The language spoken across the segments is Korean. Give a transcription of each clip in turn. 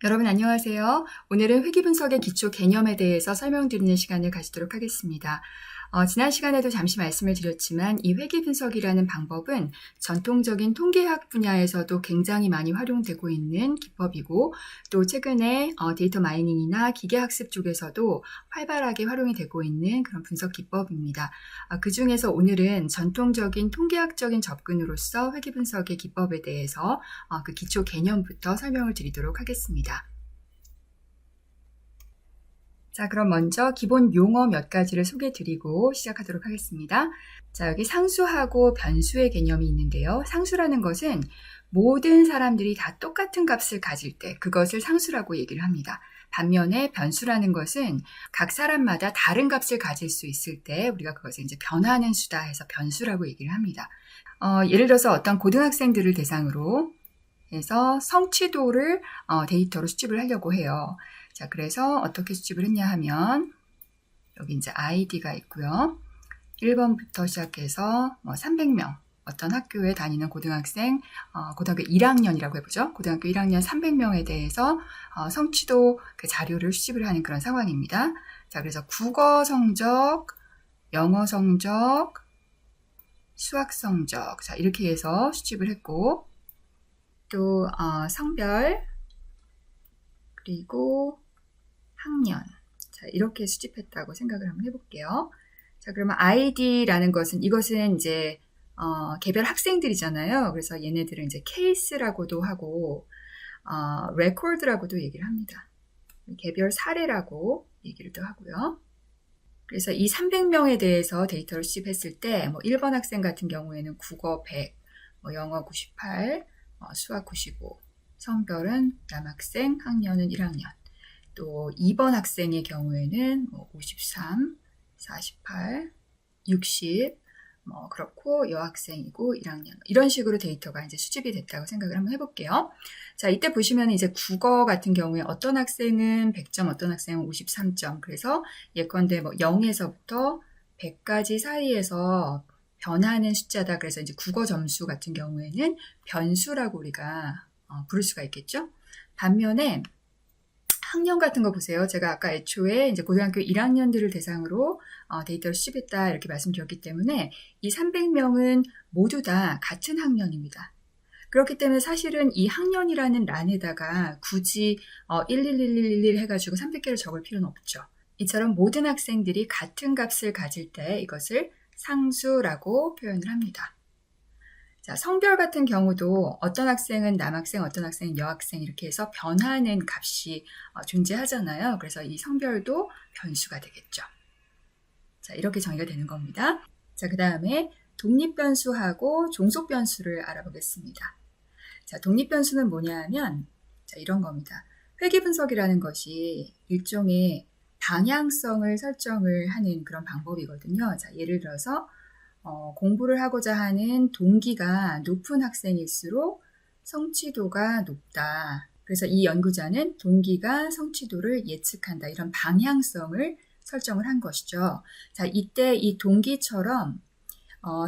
여러분 안녕하세요. 오늘은 회귀분석의 기초 개념에 대해서 설명드리는 시간을 가지도록 하겠습니다. 지난 시간에도 잠시 말씀을 드렸지만 이 회귀분석이라는 방법은 전통적인 통계학 분야에서도 굉장히 많이 활용되고 있는 기법이고 또 최근에 데이터 마이닝이나 기계학습 쪽에서도 활발하게 활용이 되고 있는 그런 분석 기법입니다. 그 중에서 오늘은 전통적인 통계학적인 접근으로서 회귀분석의 기법에 대해서 그 기초 개념부터 설명을 드리도록 하겠습니다. 자, 그럼 먼저 기본 용어 몇 가지를 소개해드리고 시작하도록 하겠습니다. 자, 여기 상수하고 변수의 개념이 있는데요. 상수라는 것은 모든 사람들이 다 똑같은 값을 가질 때 그것을 상수라고 얘기를 합니다. 반면에 변수라는 것은 각 사람마다 다른 값을 가질 수 있을 때 우리가 그것을 이제 변하는 수다 해서 변수라고 얘기를 합니다. 예를 들어서 어떤 고등학생들을 대상으로 해서 성취도를 데이터로 수집을 하려고 해요. 자, 그래서 어떻게 수집을 했냐 하면 여기 이제 아이디가 있고요. 1번부터 시작해서 300명 어떤 학교에 다니는 고등학생, 고등학교 1학년이라고 해보죠. 고등학교 1학년 300명에 대해서 성취도 그 자료를 수집을 하는 그런 상황입니다. 자, 그래서 국어 성적, 영어 성적, 수학 성적, 자, 이렇게 해서 수집을 했고 또 성별 그리고 학년, 자, 이렇게 수집했다고 생각을 한번 해볼게요. 자, 그러면 아이디라는 것은 이것은 이제 개별 학생들이잖아요. 그래서 얘네들은 이제 케이스라고도 하고 레코드라고도 얘기를 합니다. 개별 사례라고 얘기를 또 하고요. 그래서 이 300명에 대해서 데이터를 수집했을 때 1번 학생 같은 경우에는 국어 100, 영어 98, 수학 95, 성별은 남학생, 학년은 1학년. 또 2번 학생의 경우에는 53, 48, 60, 그렇고 여학생이고 1학년 이런 식으로 데이터가 이제 수집이 됐다고 생각을 한번 해볼게요. 자, 이때 보시면 이제 국어 같은 경우에 어떤 학생은 100점, 어떤 학생은 53점. 그래서 예컨대 0에서부터 100까지 사이에서 변하는 숫자다. 그래서 이제 국어 점수 같은 경우에는 변수라고 우리가 부를 수가 있겠죠. 반면에 학년 같은 거 보세요. 제가 아까 애초에 이제 고등학교 1학년들을 대상으로 데이터를 수집했다 이렇게 말씀드렸기 때문에 이 300명은 모두 다 같은 학년입니다. 그렇기 때문에 사실은 이 학년이라는 란에다가 굳이 11111 해가지고 300개를 적을 필요는 없죠. 이처럼 모든 학생들이 같은 값을 가질 때 이것을 상수라고 표현을 합니다. 자, 성별 같은 경우도 어떤 학생은 남학생, 어떤 학생은 여학생 이렇게 해서 변하는 값이 존재하잖아요. 그래서 이 성별도 변수가 되겠죠. 자, 이렇게 정의가 되는 겁니다. 자, 그 다음에 독립변수하고 종속변수를 알아보겠습니다. 자, 독립변수는 뭐냐 하면 자, 이런 겁니다. 회귀분석이라는 것이 일종의 방향성을 설정을 하는 그런 방법이거든요. 자, 예를 들어서 공부를 하고자 하는 동기가 높은 학생일수록 성취도가 높다. 그래서 이 연구자는 동기가 성취도를 예측한다. 이런 방향성을 설정을 한 것이죠. 자, 이때 이 동기처럼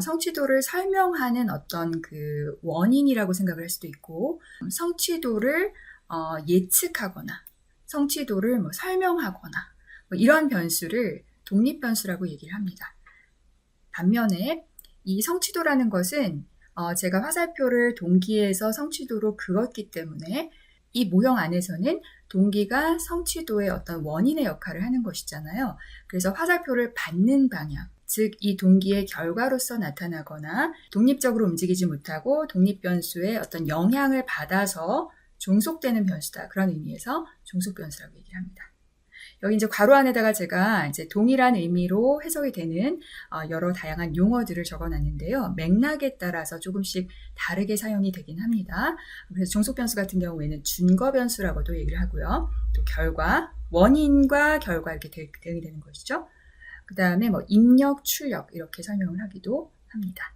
성취도를 설명하는 어떤 그 원인이라고 생각을 할 수도 있고 성취도를 예측하거나 성취도를 설명하거나 이런 변수를 독립변수라고 얘기를 합니다. 반면에 이 성취도라는 것은 제가 화살표를 동기에서 성취도로 그었기 때문에 이 모형 안에서는 동기가 성취도의 어떤 원인의 역할을 하는 것이잖아요. 그래서 화살표를 받는 방향, 즉 이 동기의 결과로서 나타나거나 독립적으로 움직이지 못하고 독립변수의 어떤 영향을 받아서 종속되는 변수다. 그런 의미에서 종속변수라고 얘기를 합니다. 여기 이제 괄호 안에다가 제가 이제 동일한 의미로 해석이 되는 여러 다양한 용어들을 적어놨는데요. 맥락에 따라서 조금씩 다르게 사용이 되긴 합니다. 그래서 종속변수 같은 경우에는 준거변수라고도 얘기를 하고요. 또 결과, 원인과 결과 이렇게 대응이 되는 것이죠. 그 다음에 입력, 출력 이렇게 설명을 하기도 합니다.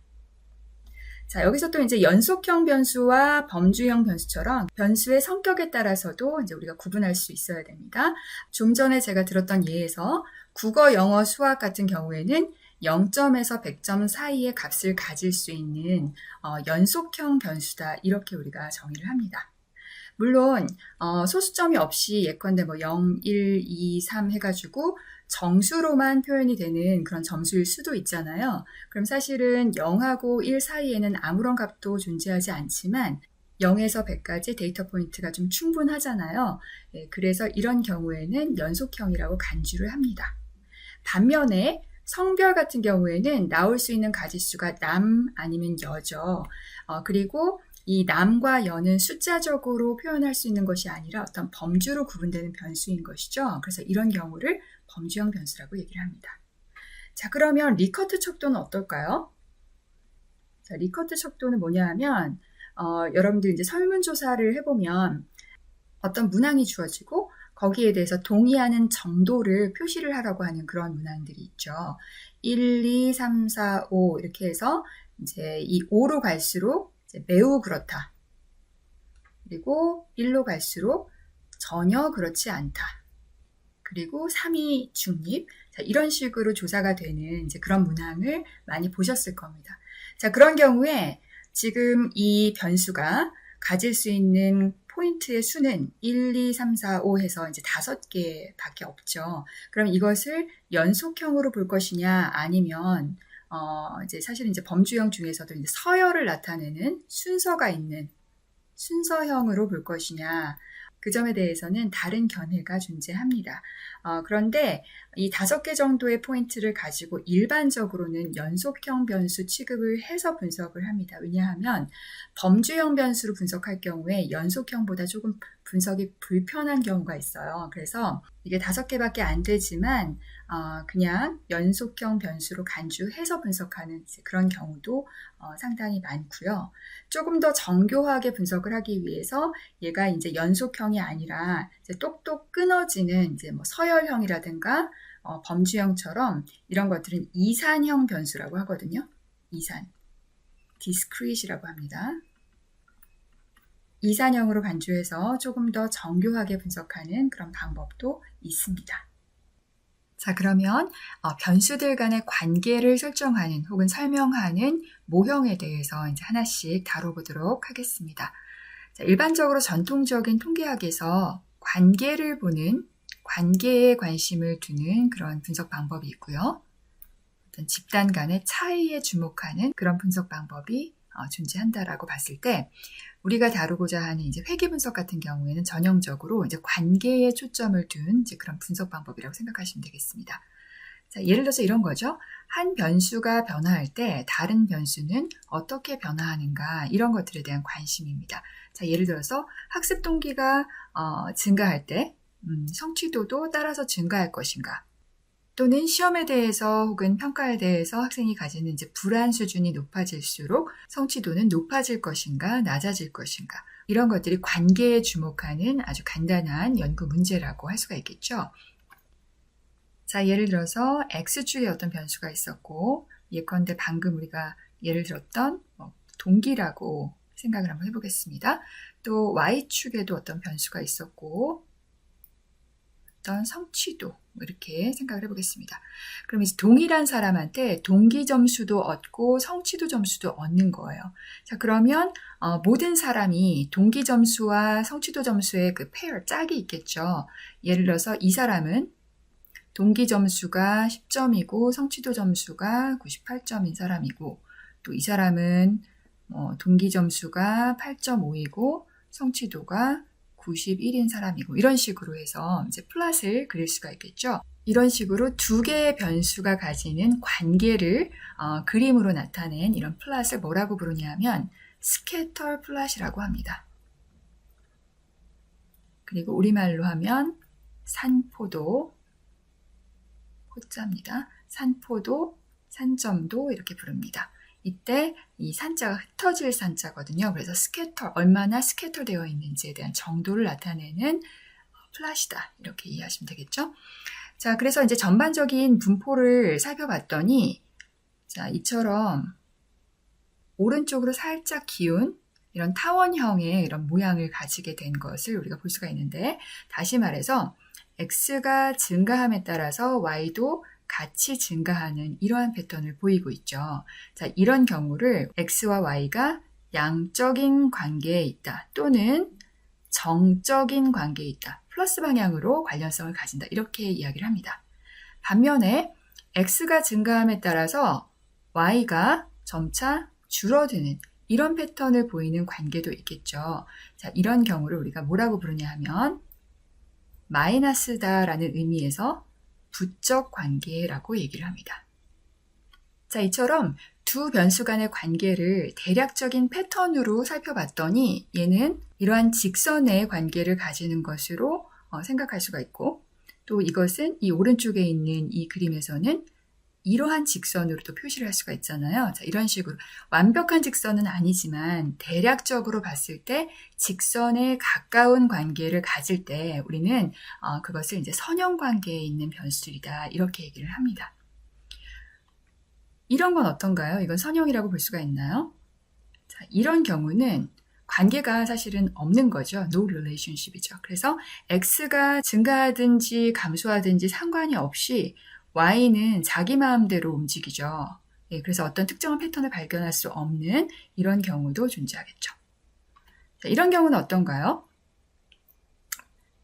자, 여기서 또 이제 연속형 변수와 범주형 변수처럼 변수의 성격에 따라서도 이제 우리가 구분할 수 있어야 됩니다. 좀 전에 제가 들었던 예에서 국어, 영어, 수학 같은 경우에는 0점에서 100점 사이의 값을 가질 수 있는 연속형 변수다. 이렇게 우리가 정의를 합니다. 물론 소수점이 없이 예컨대 뭐 0, 1, 2, 3 해가지고 정수로만 표현이 되는 그런 점수일 수도 있잖아요. 그럼 사실은 0하고 1 사이에는 아무런 값도 존재하지 않지만 0에서 100까지 데이터 포인트가 좀 충분하잖아요. 그래서 이런 경우에는 연속형이라고 간주를 합니다. 반면에 성별 같은 경우에는 나올 수 있는 가지수가 남 아니면 여죠. 그리고 이 남과 여는 숫자적으로 표현할 수 있는 것이 아니라 어떤 범주로 구분되는 변수인 것이죠. 그래서 이런 경우를 범주형 변수라고 얘기를 합니다. 자, 그러면 리커트 척도는 어떨까요? 자, 리커트 척도는 뭐냐 하면 여러분들 이제 설문조사를 해보면 어떤 문항이 주어지고 거기에 대해서 동의하는 정도를 표시를 하라고 하는 그런 문항들이 있죠. 1, 2, 3, 4, 5 이렇게 해서 이제 이 5로 갈수록 이제 매우 그렇다. 그리고 1로 갈수록 전혀 그렇지 않다. 그리고 3이 중립. 자, 이런 식으로 조사가 되는 이제 그런 문항을 많이 보셨을 겁니다. 자, 그런 경우에 지금 이 변수가 가질 수 있는 포인트의 수는 1, 2, 3, 4, 5 해서 이제 5개밖에 없죠. 그럼 이것을 연속형으로 볼 것이냐 아니면 이제 사실 이제 범주형 중에서도 이제 서열을 나타내는 순서가 있는 순서형으로 볼 것이냐. 그 점에 대해서는 다른 견해가 존재합니다. 그런데 이 5개 정도의 포인트를 가지고 일반적으로는 연속형 변수 취급을 해서 분석을 합니다. 왜냐하면 범주형 변수로 분석할 경우에 연속형보다 조금 분석이 불편한 경우가 있어요. 그래서 이게 5개밖에 안 되지만 그냥 연속형 변수로 간주해서 분석하는 그런 경우도 상당히 많고요. 조금 더 정교하게 분석을 하기 위해서 얘가 이제 연속형이 아니라 이제 똑똑 끊어지는 이제 뭐 서열형이라든가 범주형처럼 이런 것들은 이산형 변수라고 하거든요. 이산, discrete이라고 합니다. 이산형으로 간주해서 조금 더 정교하게 분석하는 그런 방법도 있습니다. 자, 그러면 변수들 간의 관계를 설정하는 혹은 설명하는 모형에 대해서 이제 하나씩 다뤄보도록 하겠습니다. 자, 일반적으로 전통적인 통계학에서 관계를 보는, 관계에 관심을 두는 그런 분석 방법이 있고요. 어떤 집단 간의 차이에 주목하는 그런 분석 방법이 존재한다라고 봤을 때 우리가 다루고자 하는 이제 회귀 분석 같은 경우에는 전형적으로 이제 관계에 초점을 둔 이제 그런 분석 방법이라고 생각하시면 되겠습니다. 자, 예를 들어서 이런 거죠. 한 변수가 변화할 때 다른 변수는 어떻게 변화하는가 이런 것들에 대한 관심입니다. 자, 예를 들어서 학습 동기가 증가할 때 성취도도 따라서 증가할 것인가? 또는 시험에 대해서 혹은 평가에 대해서 학생이 가지는 이제 불안 수준이 높아질수록 성취도는 높아질 것인가, 낮아질 것인가. 이런 것들이 관계에 주목하는 아주 간단한 연구 문제라고 할 수가 있겠죠. 자, 예를 들어서 X축에 어떤 변수가 있었고, 예컨대 방금 우리가 예를 들었던 동기라고 생각을 한번 해보겠습니다. 또 Y축에도 어떤 변수가 있었고, 어떤 성취도 이렇게 생각을 해보겠습니다. 그럼 이제 동일한 사람한테 동기 점수도 얻고 성취도 점수도 얻는 거예요. 자, 그러면 모든 사람이 동기 점수와 성취도 점수의 그 페어, 짝이 있겠죠. 예를 들어서 이 사람은 동기 점수가 10점이고 성취도 점수가 98점인 사람이고 또 이 사람은 동기 점수가 8.5이고 성취도가 91인 사람이고 이런 식으로 해서 이제 플롯을 그릴 수가 있겠죠. 이런 식으로 두 개의 변수가 가지는 관계를 그림으로 나타낸 이런 플롯을 뭐라고 부르냐면 스캐터 플롯이라고 합니다. 그리고 우리말로 하면 산포도, 포자입니다. 산포도, 산점도 이렇게 부릅니다. 이때 이 산자가 흩어질 산자거든요. 그래서 스캐터, 얼마나 스캐터 되어 있는지에 대한 정도를 나타내는 플롯이다. 이렇게 이해하시면 되겠죠. 자, 그래서 이제 전반적인 분포를 살펴봤더니, 자, 이처럼 오른쪽으로 살짝 기운 이런 타원형의 이런 모양을 가지게 된 것을 우리가 볼 수가 있는데, 다시 말해서 X가 증가함에 따라서 Y도 같이 증가하는 이러한 패턴을 보이고 있죠. 자, 이런 경우를 X와 Y가 양적인 관계에 있다 또는 정적인 관계에 있다. 플러스 방향으로 관련성을 가진다. 이렇게 이야기를 합니다. 반면에 x가 증가함에 따라서 y가 점차 줄어드는 이런 패턴을 보이는 관계도 있겠죠. 자, 이런 경우를 우리가 뭐라고 부르냐 하면 마이너스다라는 의미에서 부적 관계라고 얘기를 합니다. 자, 이처럼 두 변수 간의 관계를 대략적인 패턴으로 살펴봤더니 얘는 이러한 직선의 관계를 가지는 것으로 생각할 수가 있고, 또 이것은 이 오른쪽에 있는 이 그림에서는 이러한 직선으로도 표시를 할 수가 있잖아요. 자, 이런 식으로 완벽한 직선은 아니지만 대략적으로 봤을 때 직선에 가까운 관계를 가질 때 우리는 그것을 이제 선형 관계에 있는 변수들이다. 이렇게 얘기를 합니다. 이런 건 어떤가요? 이건 선형이라고 볼 수가 있나요? 자, 이런 경우는 관계가 사실은 없는 거죠. No relationship이죠. 그래서 x가 증가하든지 감소하든지 상관이 없이 y는 자기 마음대로 움직이죠. 예, 그래서 어떤 특정한 패턴을 발견할 수 없는 이런 경우도 존재하겠죠. 자, 이런 경우는 어떤가요?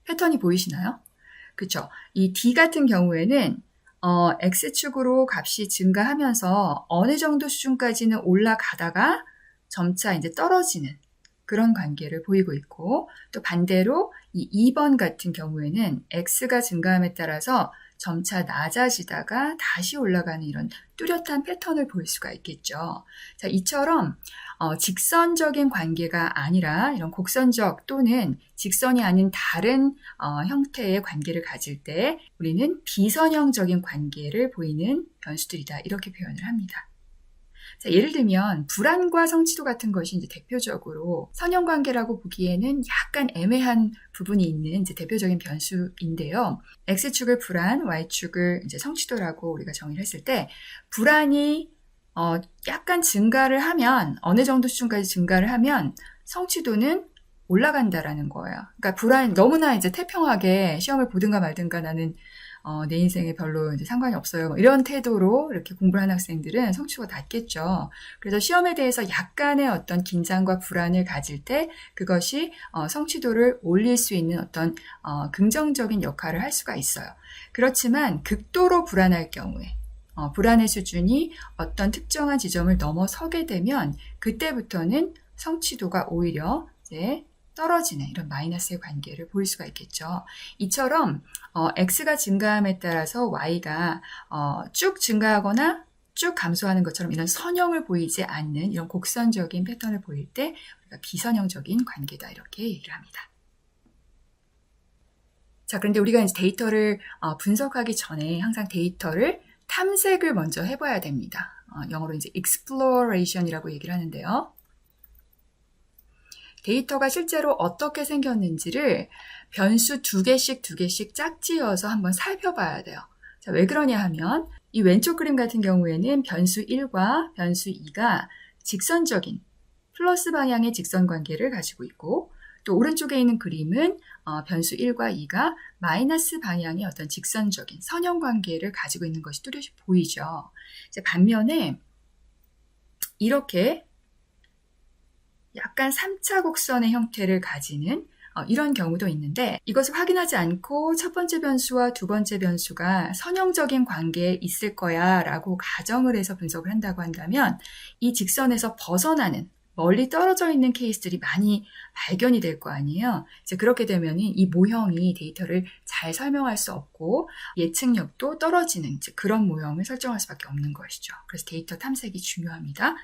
패턴이 보이시나요? 그렇죠. 이 D 같은 경우에는 x축으로 값이 증가하면서 어느 정도 수준까지는 올라가다가 점차 이제 떨어지는 그런 관계를 보이고 있고, 또 반대로 이 2번 같은 경우에는 x가 증가함에 따라서 점차 낮아지다가 다시 올라가는 이런 뚜렷한 패턴을 볼 수가 있겠죠. 자, 이처럼 직선적인 관계가 아니라 이런 곡선적 또는 직선이 아닌 다른 형태의 관계를 가질 때 우리는 비선형적인 관계를 보이는 변수들이다. 이렇게 표현을 합니다. 자, 예를 들면 불안과 성취도 같은 것이 이제 대표적으로 선형관계라고 보기에는 약간 애매한 부분이 있는 이제 대표적인 변수인데요. x축을 불안, y축을 이제 성취도라고 우리가 정의를 했을 때 불안이 약간 증가를 하면 어느 정도 수준까지 증가를 하면 성취도는 올라간다라는 거예요. 그러니까 불안 너무나 이제 태평하게 시험을 보든가 말든가 나는 내 인생에 별로 이제 상관이 없어요. 이런 태도로 이렇게 공부를 하는 학생들은 성취도가 낮겠죠. 그래서 시험에 대해서 약간의 어떤 긴장과 불안을 가질 때 그것이 성취도를 올릴 수 있는 어떤 긍정적인 역할을 할 수가 있어요. 그렇지만 극도로 불안할 경우에 불안의 수준이 어떤 특정한 지점을 넘어서게 되면 그때부터는 성취도가 오히려 이제 떨어지는 이런 마이너스의 관계를 보일 수가 있겠죠. 이처럼 x가 증가함에 따라서 y가 쭉 증가하거나 쭉 감소하는 것처럼 이런 선형을 보이지 않는 이런 곡선적인 패턴을 보일 때 우리가 비선형적인 관계다 이렇게 얘기를 합니다. 자, 그런데 우리가 이제 데이터를 분석하기 전에 항상 데이터를 탐색을 먼저 해봐야 됩니다. 영어로 이제 exploration이라고 얘기를 하는데요. 데이터가 실제로 어떻게 생겼는지를 변수 두 개씩 짝지어서 한번 살펴봐야 돼요. 자, 왜 그러냐 하면 이 왼쪽 그림 같은 경우에는 변수 1과 변수 2가 직선적인 플러스 방향의 직선 관계를 가지고 있고, 또 오른쪽에 있는 그림은 변수 1과 2가 마이너스 방향의 어떤 직선적인 선형 관계를 가지고 있는 것이 뚜렷이 보이죠. 이제 반면에 이렇게 약간 3차 곡선의 형태를 가지는 이런 경우도 있는데, 이것을 확인하지 않고 첫 번째 변수와 두 번째 변수가 선형적인 관계에 있을 거야 라고 가정을 해서 분석을 한다고 한다면 이 직선에서 벗어나는 멀리 떨어져 있는 케이스들이 많이 발견이 될 거 아니에요. 이제 그렇게 되면 이 모형이 데이터를 잘 설명할 수 없고 예측력도 떨어지는 그런 모형을 설정할 수밖에 없는 것이죠. 그래서 데이터 탐색이 중요합니다.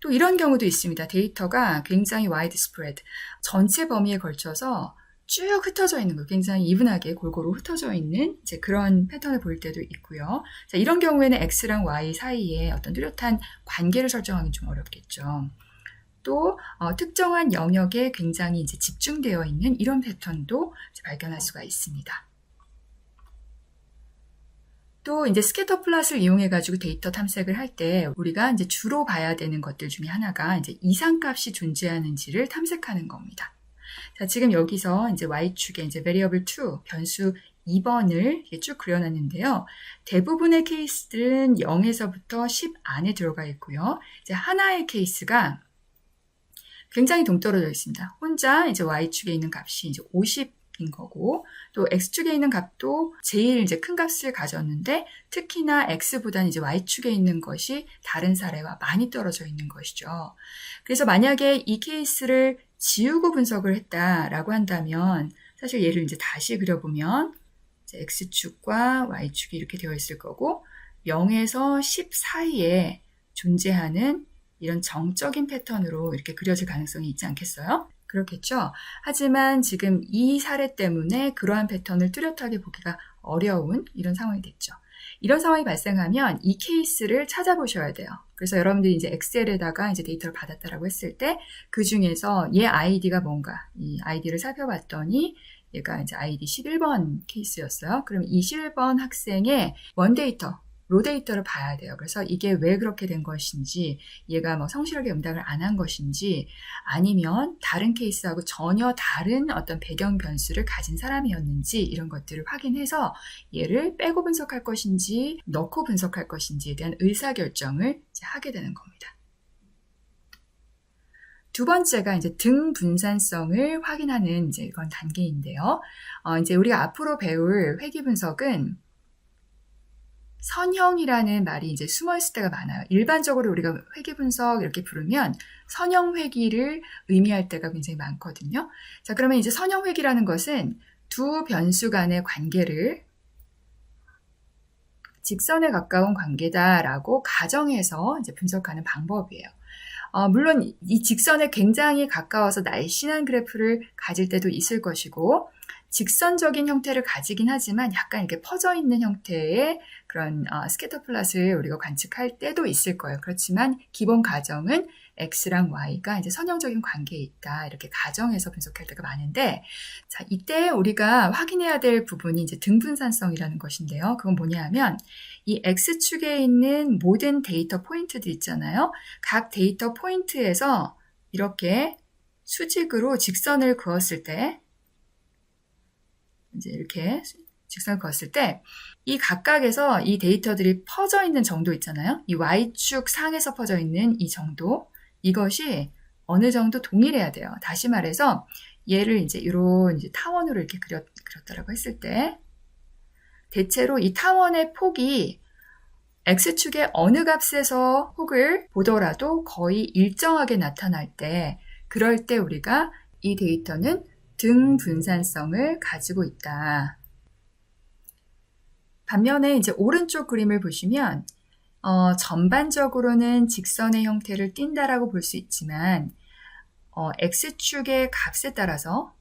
또 이런 경우도 있습니다. 데이터가 굉장히 와이드 스프레드, 전체 범위에 걸쳐서 쭉 흩어져 있는 거, 굉장히 이분하게 골고루 흩어져 있는 이제 그런 패턴을 볼 때도 있고요. 자, 이런 경우에는 x랑 y 사이에 어떤 뚜렷한 관계를 설정하기 좀 어렵겠죠. 또 특정한 영역에 굉장히 이제 집중되어 있는 이런 패턴도 이제 발견할 수가 있습니다. 또 이제 스캐터 플롯을 이용해 가지고 데이터 탐색을 할 때 우리가 이제 주로 봐야 되는 것들 중에 하나가 이제 이상값이 존재하는지를 탐색하는 겁니다. 자, 지금 여기서 이제 y축에 이제 variable 2 변수 2번을 쭉 그려놨는데요. 대부분의 케이스들은 0에서부터 10 안에 들어가 있고요. 이제 하나의 케이스가 굉장히 동떨어져 있습니다. 혼자 이제 y축에 있는 값이 이제 50인 거고, 또 x축에 있는 값도 제일 이제 큰 값을 가졌는데, 특히나 x보다는 이제 y축에 있는 것이 다른 사례와 많이 떨어져 있는 것이죠. 그래서 만약에 이 케이스를 지우고 분석을 했다라고 한다면, 사실 얘를 이제 다시 그려보면, 이제 x축과 y축이 이렇게 되어 있을 거고, 0에서 10 사이에 존재하는 이런 정적인 패턴으로 이렇게 그려질 가능성이 있지 않겠어요? 그렇겠죠? 하지만 지금 이 사례 때문에 그러한 패턴을 뚜렷하게 보기가 어려운 이런 상황이 됐죠. 이런 상황이 발생하면 이 케이스를 찾아보셔야 돼요. 그래서 여러분들이 이제 엑셀에다가 이제 데이터를 받았다라고 했을 때 그 중에서 얘 아이디가 뭔가, 이 아이디를 살펴봤더니 얘가 이제 아이디 11번 케이스였어요. 그럼 이 11번 학생의 원데이터, 로데이터를 봐야 돼요. 그래서 이게 왜 그렇게 된 것인지, 얘가 뭐 성실하게 응답을 안 한 것인지, 아니면 다른 케이스하고 전혀 다른 어떤 배경 변수를 가진 사람이었는지, 이런 것들을 확인해서 얘를 빼고 분석할 것인지, 넣고 분석할 것인지에 대한 의사결정을 이제 하게 되는 겁니다. 두 번째가 이제 등 분산성을 확인하는 이제 이건 단계인데요. 이제 우리가 앞으로 배울 회귀 분석은 선형이라는 말이 이제 숨어 있을 때가 많아요. 일반적으로 우리가 회귀 분석 이렇게 부르면 선형 회귀를 의미할 때가 굉장히 많거든요. 자, 그러면 이제 선형 회귀라는 것은 두 변수 간의 관계를 직선에 가까운 관계다라고 가정해서 이제 분석하는 방법이에요. 물론 이 직선에 굉장히 가까워서 날씬한 그래프를 가질 때도 있을 것이고, 직선적인 형태를 가지긴 하지만 약간 이렇게 퍼져 있는 형태의 그런 스캐터 플롯을 우리가 관측할 때도 있을 거예요. 그렇지만 기본 가정은 x랑 y가 이제 선형적인 관계에 있다, 이렇게 가정해서 분석할 때가 많은데, 자, 이때 우리가 확인해야 될 부분이 이제 등분산성이라는 것인데요. 그건 뭐냐 하면 이 x축에 있는 모든 데이터 포인트들 있잖아요. 각 데이터 포인트에서 이렇게 수직으로 직선을 그었을 때, 이제 이렇게 직선을 그었을 때 이 각각에서 이 데이터들이 퍼져 있는 정도 있잖아요. 이 y축 상에서 퍼져 있는 이 정도, 이것이 어느 정도 동일해야 돼요. 다시 말해서 얘를 이제 이런 이제 타원으로 이렇게 그렸다라고 했을 때, 대체로 이 타원의 폭이 x축의 어느 값에서 폭을 보더라도 거의 일정하게 나타날 때, 그럴 때 우리가 이 데이터는 등분산성을 가지고 있다. 반면에 이제 오른쪽 그림을 보시면 전반적으로는 직선의 형태를 띈다라고 볼 수 있지만 x축의 값에 따라서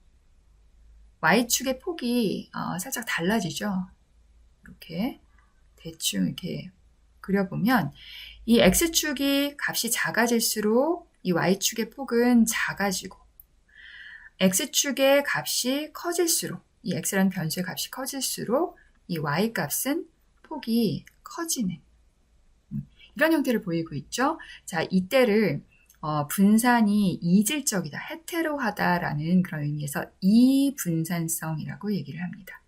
y축의 폭이 살짝 달라지죠. 이렇게 대충 이렇게 그려보면 이 x축이 값이 작아질수록 이 y축의 폭은 작아지고, x축의 값이 커질수록, 이 x라는 변수의 값이 커질수록 이 y값은 폭이 커지는 이런 형태를 보이고 있죠. 자, 이때를 분산이 이질적이다, 헤테로하다라는 그런 의미에서 이분산성이라고 얘기를 합니다.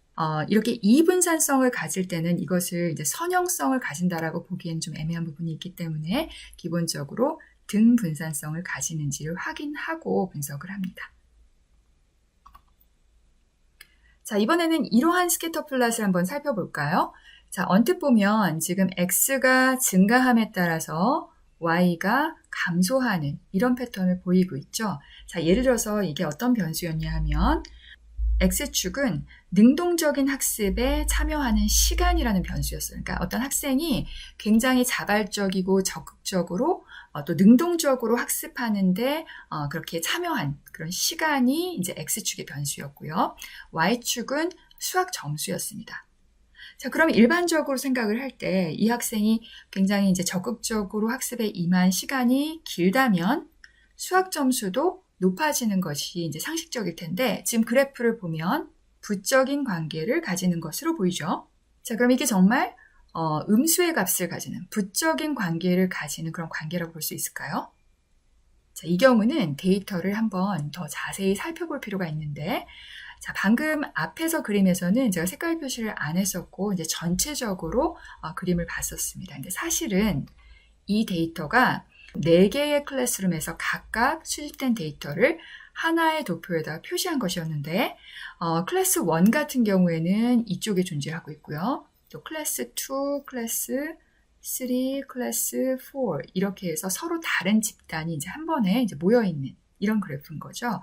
이렇게 이분산성을 가질 때는 이것을 이제 선형성을 가진다라고 보기엔 좀 애매한 부분이 있기 때문에 기본적으로 등분산성을 가지는지를 확인하고 분석을 합니다. 자, 이번에는 이러한 스캐터 플롯을 한번 살펴볼까요? 자, 언뜻 보면 지금 x가 증가함에 따라서 y가 감소하는 이런 패턴을 보이고 있죠. 자, 예를 들어서 이게 어떤 변수였냐 하면 x축은 능동적인 학습에 참여하는 시간이라는 변수였어요. 그러니까 어떤 학생이 굉장히 자발적이고 적극적으로 또 능동적으로 학습하는데 그렇게 참여한 그런 시간이 이제 x축의 변수였고요. y축은 수학 점수였습니다. 자, 그럼 일반적으로 생각을 할 때 이 학생이 굉장히 이제 적극적으로 학습에 임한 시간이 길다면 수학 점수도 높아지는 것이 이제 상식적일 텐데, 지금 그래프를 보면 부적인 관계를 가지는 것으로 보이죠. 자, 그럼 이게 정말 음수의 값을 가지는 부적인 관계를 가지는 그런 관계라고 볼 수 있을까요? 자, 이 경우는 데이터를 한번 더 자세히 살펴볼 필요가 있는데, 자, 방금 앞에서 그림에서는 제가 색깔 표시를 안 했었고 이제 전체적으로 그림을 봤었습니다. 근데 사실은 이 데이터가 4개의 클래스룸에서 각각 수집된 데이터를 하나의 도표에다 표시한 것이었는데 클래스 1 같은 경우에는 이쪽에 존재하고 있고요. 또 클래스 2, 클래스 3, 클래스 4 이렇게 해서 서로 다른 집단이 이제 한 번에 이제 모여 있는 이런 그래프인 거죠.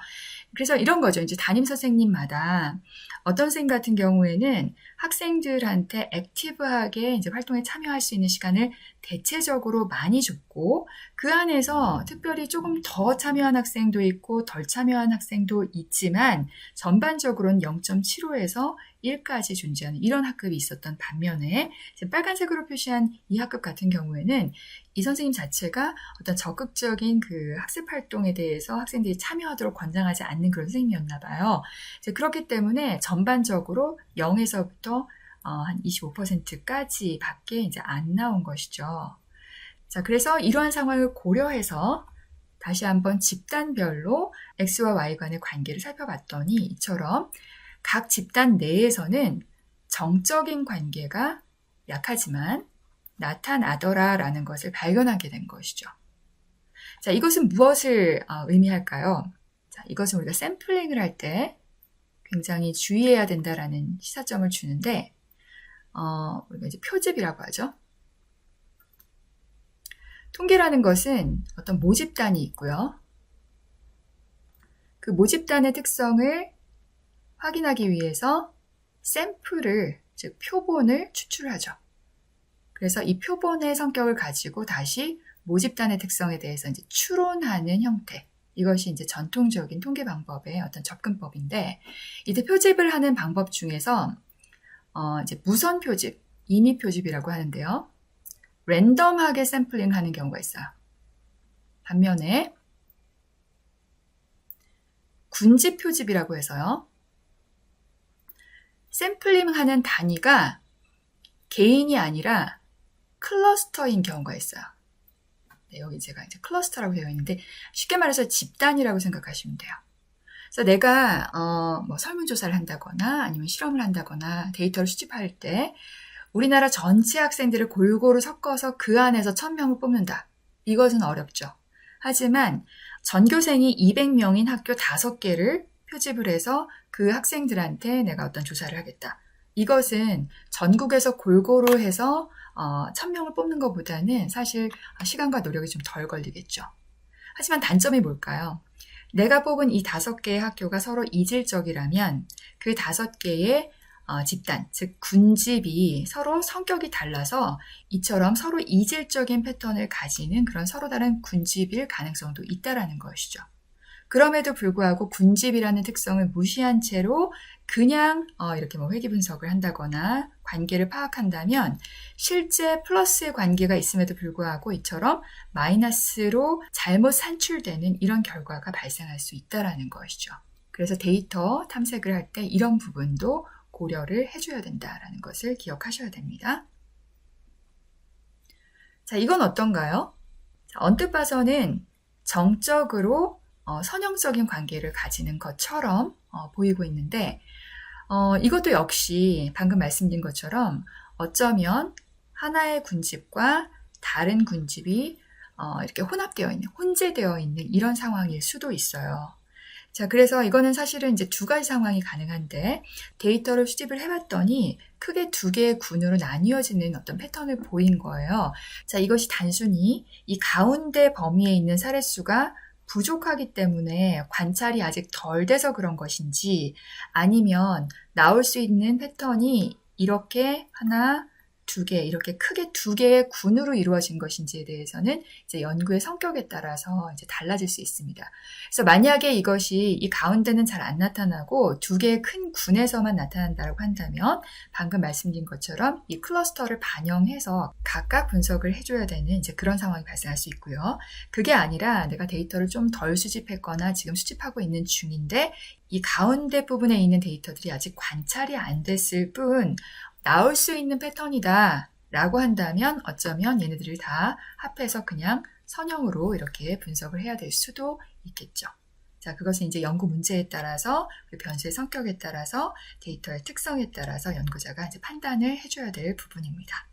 그래서 이런 거죠. 이제 담임 선생님마다 어떤 선생님 같은 경우에는 학생들한테 액티브하게 이제 활동에 참여할 수 있는 시간을 대체적으로 많이 줬고 그 안에서 특별히 조금 더 참여한 학생도 있고 덜 참여한 학생도 있지만 전반적으로는 0.75에서 1까지 존재하는 이런 학급이 있었던 반면에 이제 빨간색으로 표시한 이 학급 같은 경우에는 이 선생님 자체가 어떤 적극적인 그 학습 활동에 대해서 학생들이 참여하도록 권장하지 않는 그런 선생님이었나 봐요. 이제 그렇기 때문에 전반적으로 0에서부터 한 25%까지 밖에 이제 안 나온 것이죠. 자, 그래서 이러한 상황을 고려해서 다시 한번 집단별로 X와 Y 간의 관계를 살펴봤더니 이처럼 각 집단 내에서는 정적인 관계가 약하지만 나타나더라라는 것을 발견하게 된 것이죠. 자, 이것은 무엇을 의미할까요? 자, 이것은 우리가 샘플링을 할 때 굉장히 주의해야 된다라는 시사점을 주는데 우리가 이제 표집이라고 하죠. 통계라는 것은 어떤 모집단이 있고요. 그 모집단의 특성을 확인하기 위해서 샘플을, 즉 표본을 추출하죠. 그래서 이 표본의 성격을 가지고 다시 모집단의 특성에 대해서 이제 추론하는 형태. 이것이 이제 전통적인 통계 방법의 어떤 접근법인데, 이때 표집을 하는 방법 중에서 이제 무선 표집, 임의 표집이라고 하는데요. 랜덤하게 샘플링 하는 경우가 있어요. 반면에 군집 표집이라고 해서요. 샘플링 하는 단위가 개인이 아니라 클러스터인 경우가 있어요. 네, 여기 제가 이제 클러스터라고 되어 있는데 쉽게 말해서 집단이라고 생각하시면 돼요. 그래서 내가 뭐 설문조사를 한다거나 아니면 실험을 한다거나 데이터를 수집할 때 우리나라 전체 학생들을 골고루 섞어서 그 안에서 1000명을 뽑는다. 이것은 어렵죠. 하지만 전교생이 200명인 학교 5개를 표집을 해서 그 학생들한테 내가 어떤 조사를 하겠다. 이것은 전국에서 골고루 해서 1000명을 뽑는 것보다는 사실 시간과 노력이 좀 덜 걸리겠죠. 하지만 단점이 뭘까요? 내가 뽑은 이 5개의 학교가 서로 이질적이라면 그 5개의 집단, 즉 군집이 서로 성격이 달라서 이처럼 서로 이질적인 패턴을 가지는 그런 서로 다른 군집일 가능성도 있다라는 것이죠. 그럼에도 불구하고 군집이라는 특성을 무시한 채로 그냥 이렇게 뭐 회귀 분석을 한다거나 관계를 파악한다면 실제 플러스의 관계가 있음에도 불구하고 이처럼 마이너스로 잘못 산출되는 이런 결과가 발생할 수 있다라는 것이죠. 그래서 데이터 탐색을 할 때 이런 부분도 고려를 해줘야 된다라는 것을 기억하셔야 됩니다. 자, 이건 어떤가요? 자, 언뜻 봐서는 정적으로 선형적인 관계를 가지는 것처럼 보이고 있는데 이것도 역시 방금 말씀드린 것처럼 어쩌면 하나의 군집과 다른 군집이 이렇게 혼합되어 있는, 혼재되어 있는 이런 상황일 수도 있어요. 자, 그래서 이거는 사실은 이제 2가지 상황이 가능한데 데이터를 수집을 해봤더니 크게 2개의 군으로 나뉘어지는 어떤 패턴을 보인 거예요. 자, 이것이 단순히 이 가운데 범위에 있는 사례수가 부족하기 때문에 관찰이 아직 덜 돼서 그런 것인지 아니면 나올 수 있는 패턴이 이렇게 하나, 2개, 이렇게 크게 2개의 군으로 이루어진 것인지에 대해서는 이제 연구의 성격에 따라서 이제 달라질 수 있습니다. 그래서 만약에 이것이 이 가운데는 잘 안 나타나고 2개의 큰 군에서만 나타난다고 한다면 방금 말씀드린 것처럼 이 클러스터를 반영해서 각각 분석을 해줘야 되는 이제 그런 상황이 발생할 수 있고요. 그게 아니라 내가 데이터를 좀 덜 수집했거나 지금 수집하고 있는 중인데 이 가운데 부분에 있는 데이터들이 아직 관찰이 안 됐을 뿐 나올 수 있는 패턴이다 라고 한다면 어쩌면 얘네들을 다 합해서 그냥 선형으로 이렇게 분석을 해야 될 수도 있겠죠. 자, 그것은 이제 연구 문제에 따라서 변수의 성격에 따라서 데이터의 특성에 따라서 연구자가 이제 판단을 해줘야 될 부분입니다.